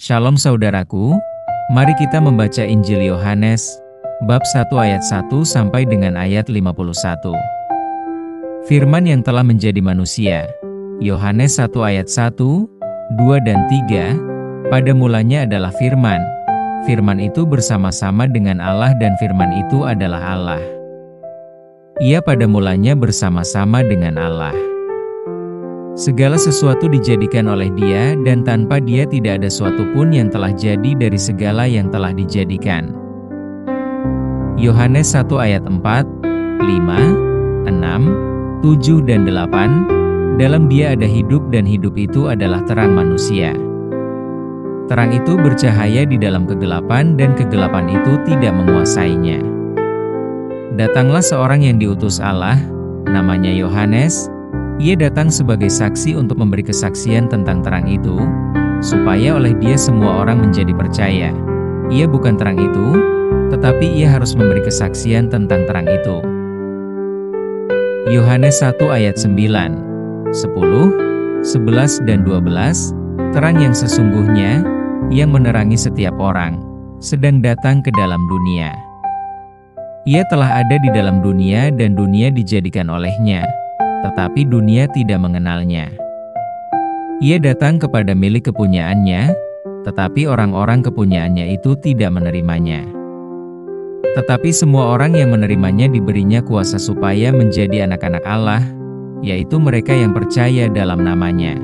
Shalom saudaraku, mari kita membaca Injil Yohanes, bab 1 ayat 1 sampai dengan ayat 51. Firman yang telah menjadi manusia. Yohanes 1 ayat 1, 2 dan 3, pada mulanya adalah Firman. Firman itu bersama-sama dengan Allah dan Firman itu adalah Allah. Ia pada mulanya bersama-sama dengan Allah. Segala sesuatu dijadikan oleh Dia, dan tanpa Dia tidak ada suatu pun yang telah jadi dari segala yang telah dijadikan. Yohanes 1 ayat 4, 5, 6, 7 dan 8, dalam Dia ada hidup dan hidup itu adalah terang manusia. Terang itu bercahaya di dalam kegelapan dan kegelapan itu tidak menguasainya. Datanglah seorang yang diutus Allah, namanya Yohanes. Ia datang sebagai saksi untuk memberi kesaksian tentang terang itu, supaya oleh dia semua orang menjadi percaya. Ia bukan terang itu, tetapi ia harus memberi kesaksian tentang terang itu. Yohanes 1 ayat 9, 10, 11 dan 12, terang yang sesungguhnya, yang menerangi setiap orang, sedang datang ke dalam dunia. Ia telah ada di dalam dunia dan dunia dijadikan olehnya, tetapi dunia tidak mengenalnya. Ia datang kepada milik kepunyaannya, tetapi orang-orang kepunyaannya itu tidak menerimanya. Tetapi semua orang yang menerimanya diberinya kuasa supaya menjadi anak-anak Allah, yaitu mereka yang percaya dalam namanya.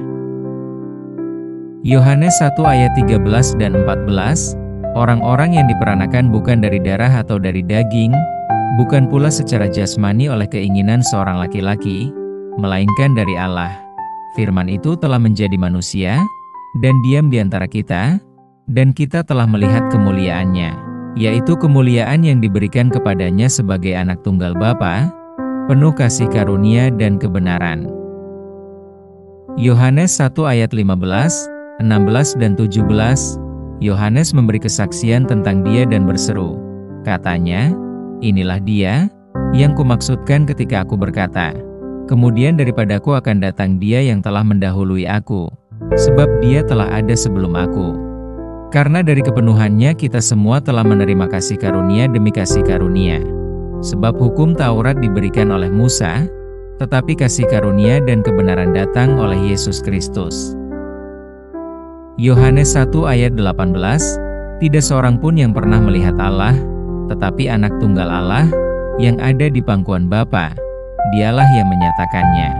Yohanes 1 ayat 13 dan 14, orang-orang yang diperanakan bukan dari darah atau dari daging, bukan pula secara jasmani oleh keinginan seorang laki-laki, melainkan dari Allah. Firman itu telah menjadi manusia, dan diam di antara kita, dan kita telah melihat kemuliaannya, yaitu kemuliaan yang diberikan kepadanya sebagai anak tunggal Bapa, penuh kasih karunia dan kebenaran. Yohanes 1 ayat 15, 16 dan 17, Yohanes memberi kesaksian tentang Dia dan berseru, katanya, "Inilah Dia, yang kumaksudkan ketika aku berkata, kemudian daripadaku akan datang Dia yang telah mendahului aku, sebab Dia telah ada sebelum aku." Karena dari kepenuhannya kita semua telah menerima kasih karunia demi kasih karunia. Sebab hukum Taurat diberikan oleh Musa, tetapi kasih karunia dan kebenaran datang oleh Yesus Kristus. Yohanes 1 ayat 18, tidak seorang pun yang pernah melihat Allah, tetapi anak tunggal Allah, yang ada di pangkuan Bapa, Dialah yang menyatakannya.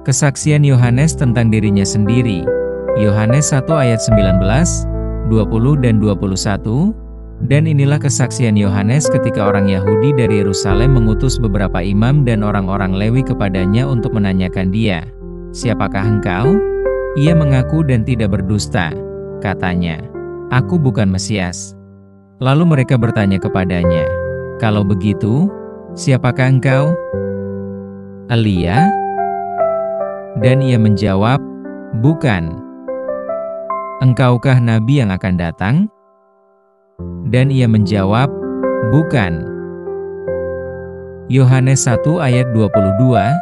Kesaksian Yohanes tentang dirinya sendiri. Yohanes 1 ayat 19, 20 dan 21, dan inilah kesaksian Yohanes ketika orang Yahudi dari Yerusalem mengutus beberapa imam dan orang-orang Lewi kepadanya untuk menanyakan dia, "Siapakah engkau?" Ia mengaku dan tidak berdusta. Katanya, "Aku bukan Mesias." Lalu mereka bertanya kepadanya, "Kalau begitu, siapakah engkau?" "Elia?" Dan ia menjawab, "Bukan." "Engkaukah nabi yang akan datang?" Dan ia menjawab, "Bukan." Yohanes 1 ayat 22,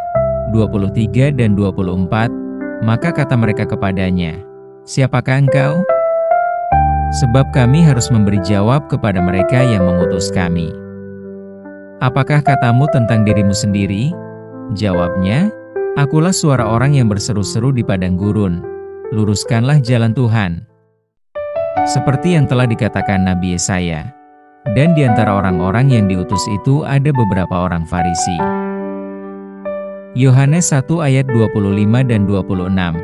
23 dan 24, maka kata mereka kepadanya, "Siapakah engkau?" Sebab kami harus memberi jawab kepada mereka yang mengutus kami. "Apakah katamu tentang dirimu sendiri?" Jawabnya, "Akulah suara orang yang berseru-seru di padang gurun, luruskanlah jalan Tuhan." Seperti yang telah dikatakan Nabi Yesaya. Dan di antara orang-orang yang diutus itu ada beberapa orang Farisi. Yohanes 1 ayat 25 dan 26.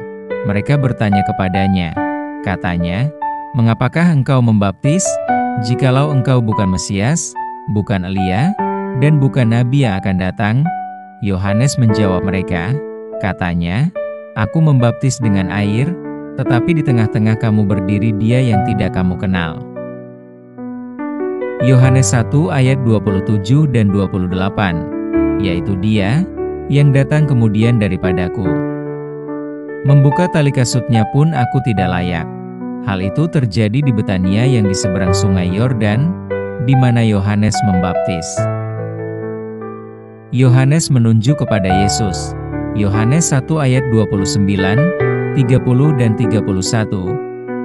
Mereka bertanya kepadanya, katanya, "Mengapakah engkau membaptis, jikalau engkau bukan Mesias, bukan Elia, dan bukan Nabi yang akan datang?" Yohanes menjawab mereka, katanya, "Aku membaptis dengan air, tetapi di tengah-tengah kamu berdiri Dia yang tidak kamu kenal." Yohanes 1 ayat 27 dan 28, yaitu Dia yang datang kemudian daripadaku. Membuka tali kasutnya pun aku tidak layak. Hal itu terjadi di Betania yang di seberang sungai Yordan, di mana Yohanes membaptis. Yohanes menunjuk kepada Yesus. Yohanes 1 ayat 29, 30 dan 31.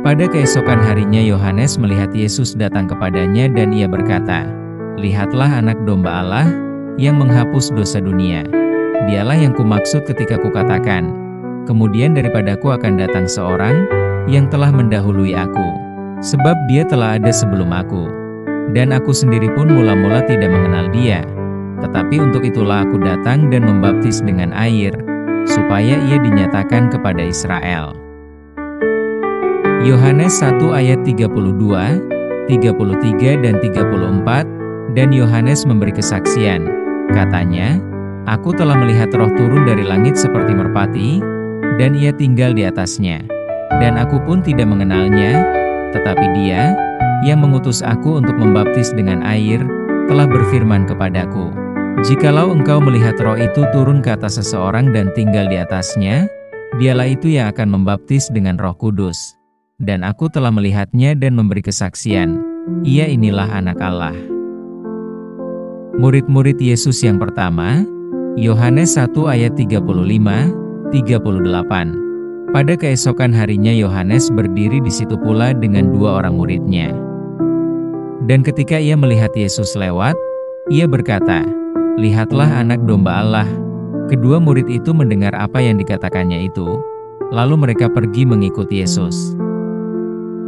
Pada keesokan harinya Yohanes melihat Yesus datang kepadanya dan ia berkata, "Lihatlah Anak Domba Allah, yang menghapus dosa dunia. Dialah yang kumaksud ketika kukatakan, kemudian daripadaku akan datang seorang, yang telah mendahului aku. Sebab dia telah ada sebelum aku. Dan aku sendiri pun mula-mula tidak mengenal dia. Tetapi untuk itulah aku datang dan membaptis dengan air, supaya ia dinyatakan kepada Israel." Yohanes 1 ayat 32, 33 dan 34, dan Yohanes memberi kesaksian. Katanya, "Aku telah melihat roh turun dari langit seperti merpati, dan ia tinggal di atasnya. Dan aku pun tidak mengenalnya, tetapi dia, yang mengutus aku untuk membaptis dengan air, telah berfirman kepadaku, jikalau engkau melihat roh itu turun ke atas seseorang dan tinggal di atasnya, dialah itu yang akan membaptis dengan Roh Kudus. Dan aku telah melihatnya dan memberi kesaksian, ia inilah Anak Allah." Murid-murid Yesus yang pertama, Yohanes 1 ayat 35, 38. Pada keesokan harinya Yohanes berdiri di situ pula dengan 2 orang muridnya. Dan ketika ia melihat Yesus lewat, ia berkata, "Lihatlah Anak Domba Allah." Kedua murid itu mendengar apa yang dikatakannya itu, lalu mereka pergi mengikuti Yesus.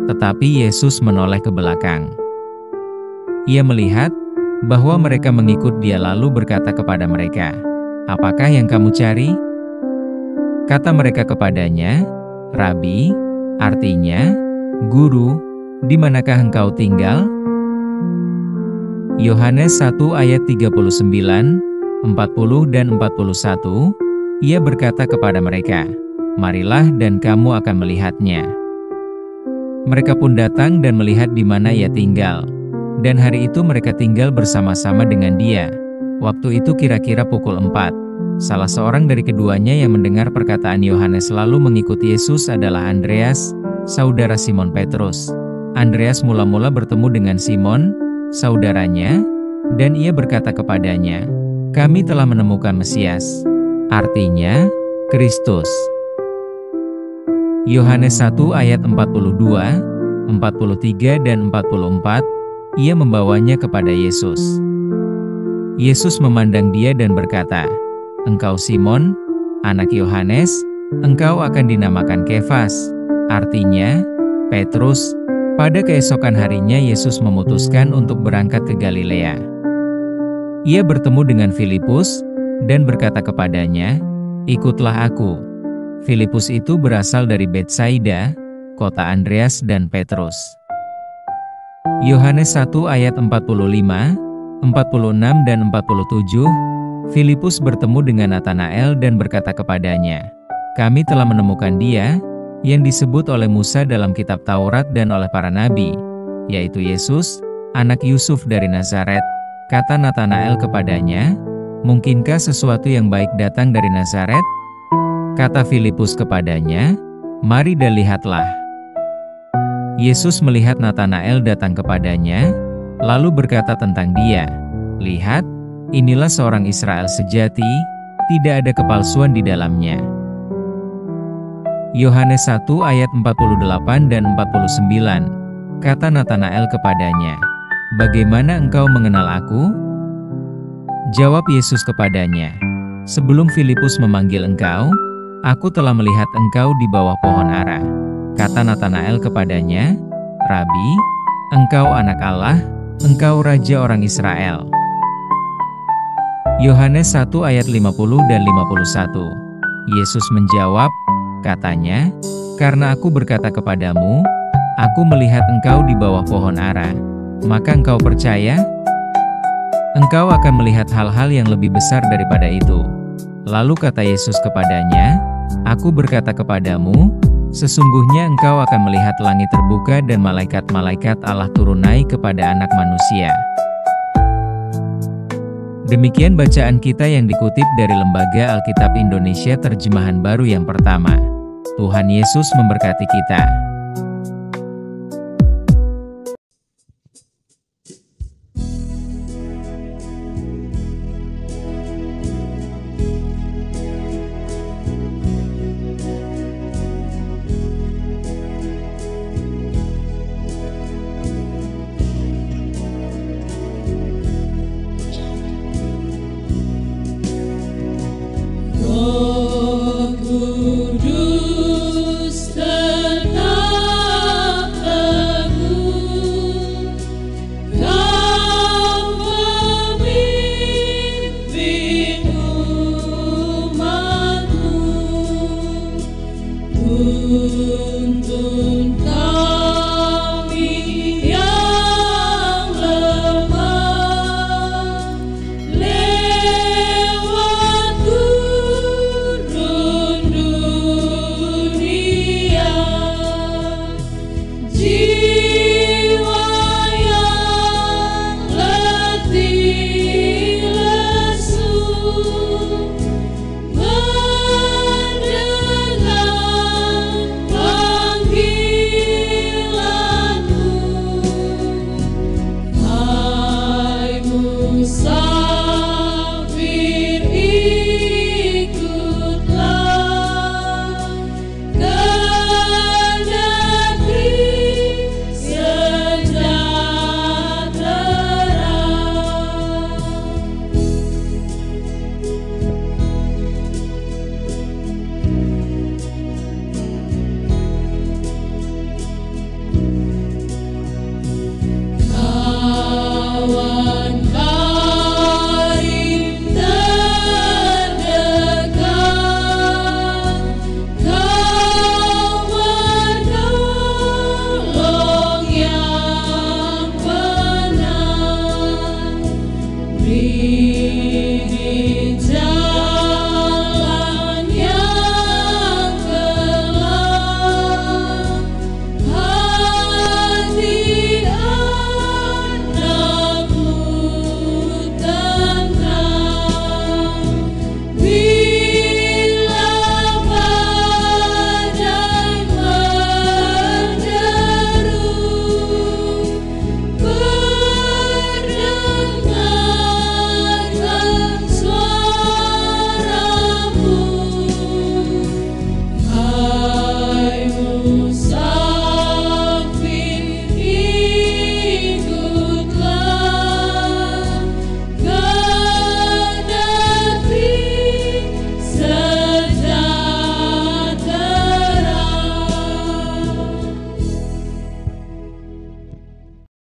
Tetapi Yesus menoleh ke belakang. Ia melihat bahwa mereka mengikut dia lalu berkata kepada mereka, "Apakah yang kamu cari?" Kata mereka kepadanya, "Rabi," artinya, "Guru, di manakah engkau tinggal?" Yohanes 1 ayat 39, 40 dan 41, ia berkata kepada mereka, "Marilah dan kamu akan melihatnya." Mereka pun datang dan melihat di mana ia tinggal. Dan hari itu mereka tinggal bersama-sama dengan dia. Waktu itu kira-kira pukul 4. Salah seorang dari keduanya yang mendengar perkataan Yohanes lalu mengikuti Yesus adalah Andreas, saudara Simon Petrus. Andreas mula-mula bertemu dengan Simon, saudaranya, dan ia berkata kepadanya, "Kami telah menemukan Mesias," artinya, Kristus. Yohanes 1 ayat 42, 43 dan 44, ia membawanya kepada Yesus. Yesus memandang dia dan berkata, "Engkau Simon, anak Yohanes, engkau akan dinamakan Kefas," artinya, Petrus. Pada keesokan harinya Yesus memutuskan untuk berangkat ke Galilea. Ia bertemu dengan Filipus, dan berkata kepadanya, "Ikutlah aku." Filipus itu berasal dari Betsaida, kota Andreas dan Petrus. Yohanes 1 ayat 45, 46 dan 47, Filipus bertemu dengan Natanael dan berkata kepadanya, "Kami telah menemukan dia, yang disebut oleh Musa dalam kitab Taurat dan oleh para nabi, yaitu Yesus, anak Yusuf dari Nazaret." Kata Natanael kepadanya, "Mungkinkah sesuatu yang baik datang dari Nazaret?" Kata Filipus kepadanya, "Mari dan lihatlah." Yesus melihat Natanael datang kepadanya, lalu berkata tentang dia, "Lihat, inilah seorang Israel sejati, tidak ada kepalsuan di dalamnya." Yohanes 1 ayat 48 dan 49, kata Natanael kepadanya, "Bagaimana engkau mengenal aku?" Jawab Yesus kepadanya, "Sebelum Filipus memanggil engkau, aku telah melihat engkau di bawah pohon ara." Kata Natanael kepadanya, "Rabi, engkau Anak Allah, engkau Raja orang Israel." Yohanes 1 ayat 50 dan 51. Yesus menjawab, katanya, "Karena aku berkata kepadamu, aku melihat engkau di bawah pohon ara, maka engkau percaya? Engkau akan melihat hal-hal yang lebih besar daripada itu." Lalu kata Yesus kepadanya, "Aku berkata kepadamu, sesungguhnya engkau akan melihat langit terbuka dan malaikat-malaikat Allah turun naik kepada Anak Manusia." Demikian bacaan kita yang dikutip dari Lembaga Alkitab Indonesia Terjemahan Baru yang pertama. Tuhan Yesus memberkati kita.